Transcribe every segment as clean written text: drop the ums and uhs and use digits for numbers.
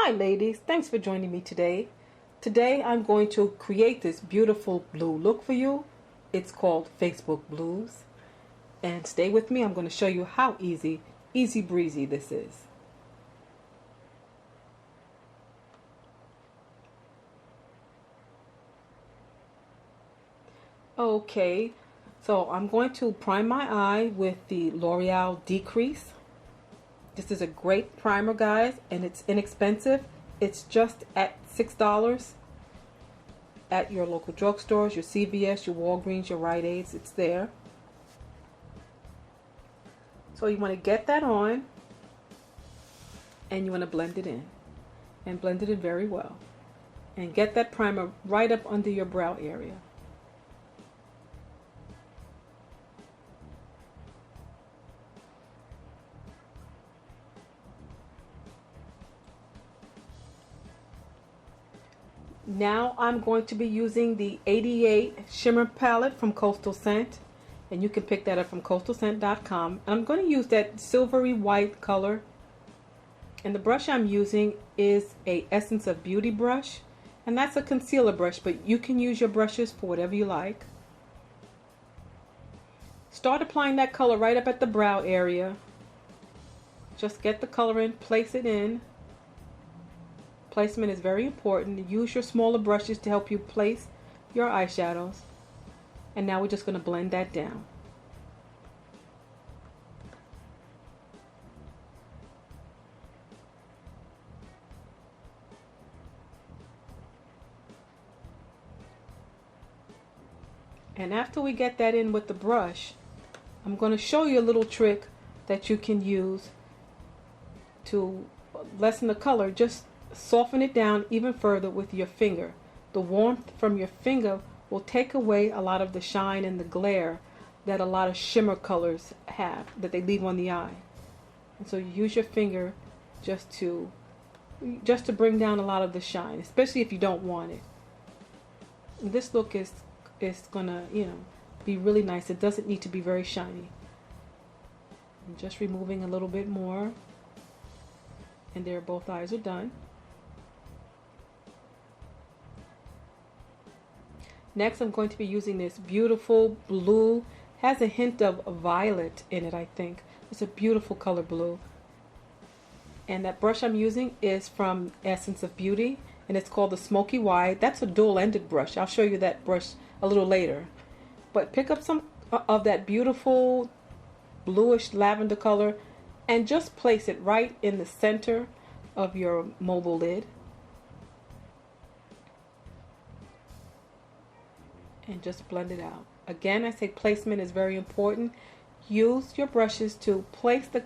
Hi ladies, thanks for joining me today. Today I'm going to create this beautiful blue look for you. It's called Facebook Blues. And stay with me, I'm going to show you how easy breezy this is. Okay, so I'm going to prime my eye with the L'Oreal Decrease. This is a great primer, guys, and it's inexpensive. It's just at $6 at your local drugstores, your CVS, your Walgreens, your Rite Aids. It's there. So you want to get that on, and you want to blend it in, and blend it in very well, and get that primer right up under your brow area. Now I'm going to be using the 88 Shimmer Palette from Coastal Scent, and you can pick that up from coastalscent.com. I'm going to use that silvery white color, and the brush I'm using is a Essence of Beauty brush, and that's a concealer brush, but you can use your brushes for whatever you like. Start applying that color right up at the brow area. Just get the color in, place it in. Placement is very important. Use your smaller brushes to help you place your eyeshadows. And now we're just going to blend that down. And after we get that in with the brush, I'm going to show you a little trick that you can use to lessen the color. Just soften it down even further with your finger. The warmth from your finger will take away a lot of the shine and the glare that a lot of shimmer colors have, that they leave on the eye. And so you use your finger just to bring down a lot of the shine, especially if you don't want it. And this look is gonna, be really nice. It doesn't need to be very shiny. I'm just removing a little bit more, and there, both eyes are done. Next, I'm going to be using this beautiful blue. Has a hint of violet in it, I think. It's a beautiful color blue. And that brush I'm using is from Essence of Beauty, and it's called the Smoky Wide. That's a dual-ended brush. I'll show you that brush a little later. But pick up some of that beautiful bluish lavender color and just place it right in the center of your mobile lid. And just blend it out. Again, I say placement is very important. Use your brushes to place the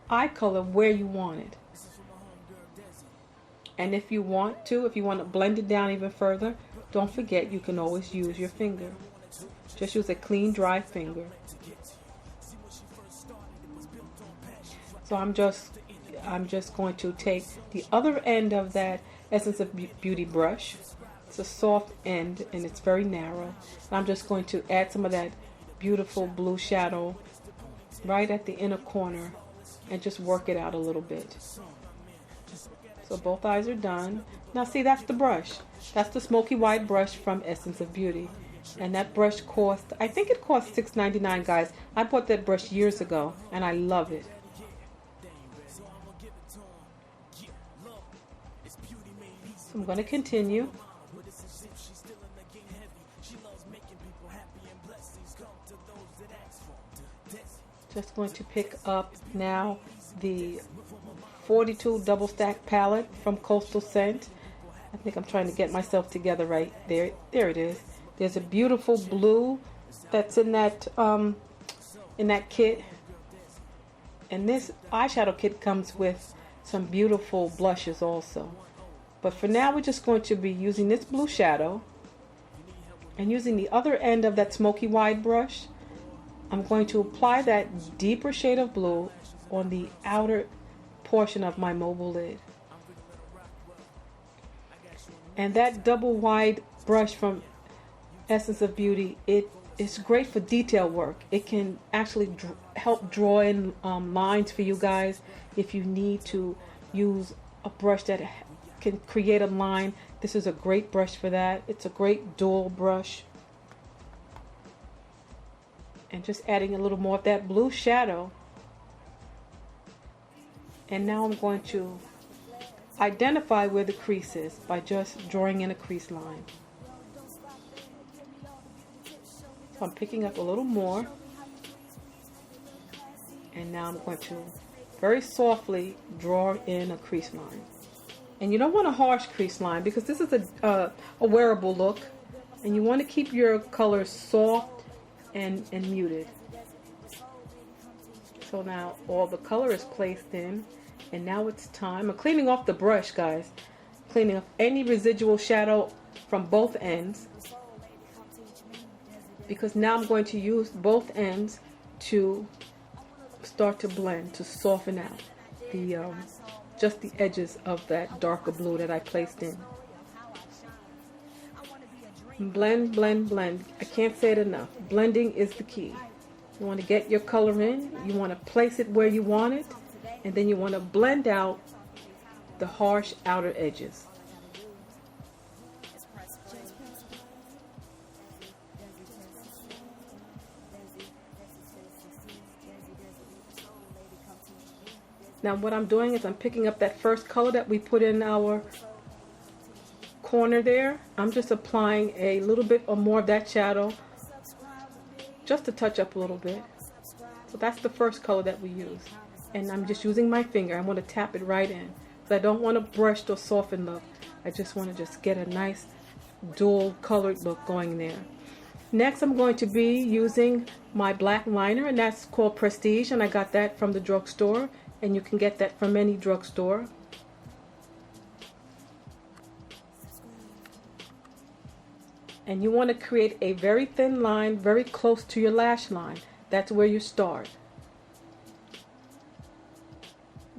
eye color where you want it. And if you want to blend it down even further, don't forget you can always use your finger. Just use a clean, dry finger. So I'm just going to take the other end of that Essence of Beauty brush. It's a soft end and it's very narrow. And I'm just going to add some of that beautiful blue shadow right at the inner corner and just work it out a little bit. So both eyes are done. Now see, that's the brush. That's the Smoky White brush from Essence of Beauty. And that brush cost, I think it cost $6.99, guys. I bought that brush years ago and I love it. So I'm going to continue. Just going to pick up now the 42 double stack palette from Coastal Scent. I think I'm trying to get myself together right there. There it is. There's a beautiful blue that's in that kit, and this eyeshadow kit comes with some beautiful blushes also. But for now, we're just going to be using this blue shadow and using the other end of that Smoky Wide brush. I'm going to apply that deeper shade of blue on the outer portion of my mobile lid. And that double wide brush from Essence of Beauty, it is great for detail work. It can actually help draw in lines for you guys if you need to use a brush that can create a line, this is a great brush for that. It's a great dual brush. And just adding a little more of that blue shadow. And now I'm going to identify where the crease is by just drawing in a crease line. So I'm picking up a little more. And now I'm going to very softly draw in a crease line. And you don't want a harsh crease line because this is a wearable look. And you want to keep your colors soft and muted. So now all the color is placed in. And now it's time. I'm cleaning off the brush, guys. Cleaning off any residual shadow from both ends. Because now I'm going to use both ends to start to blend, to soften out the just the edges of that darker blue that I placed in. Blend, blend, blend. I can't say it enough. Blending is the key. You want to get your color in, you want to place it where you want it, and then you want to blend out the harsh outer edges. Now what I'm doing is I'm picking up that first color that we put in our corner there. I'm just applying a little bit or more of that shadow just to touch up a little bit. So that's the first color that we use. And I'm just using my finger. I want to tap it right in. But I don't want a brushed or softened look. I just want to just get a nice dual colored look going there. Next I'm going to be using my black liner, and that's called Prestige, and I got that from the drugstore. And you can get that from any drugstore. And you want to create a very thin line very close to your lash line. That's where you start.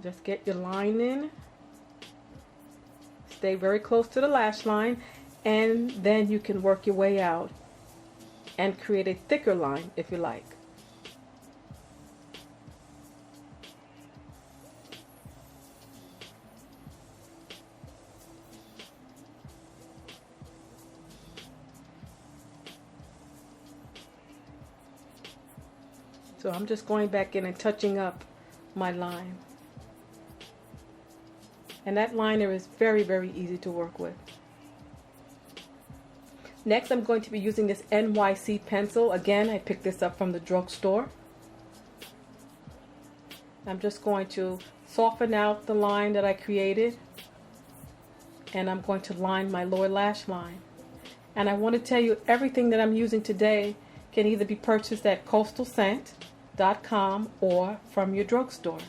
Just get your line in. Stay very close to the lash line, and then you can work your way out and create a thicker line if you like. So I'm just going back in and touching up my line. And that liner is very, very easy to work with. Next I'm going to be using this NYC pencil. Again, I picked this up from the drugstore. I'm just going to soften out the line that I created. And I'm going to line my lower lash line. And I want to tell you, everything that I'm using today can either be purchased at coastalscent.com or from your drugstore.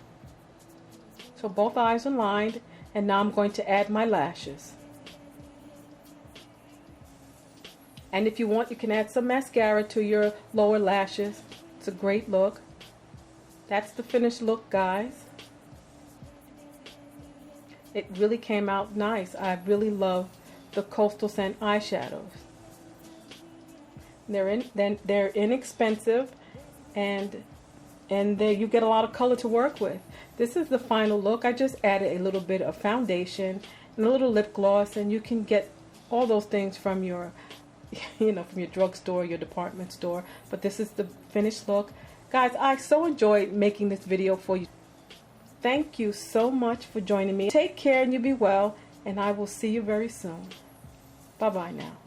So both eyes are lined, and now I'm going to add my lashes. And if you want, you can add some mascara to your lower lashes. It's a great look. That's the finished look, guys. It really came out nice. I really love the Coastal Scent eyeshadows. They're inexpensive, and there you get a lot of color to work with. This is the final look. I just added a little bit of foundation and a little lip gloss, and you can get all those things from your, from your drugstore, your department store. But this is the finished look. Guys, I so enjoyed making this video for you. Thank you so much for joining me. Take care and you be well, and I will see you very soon. Bye-bye now.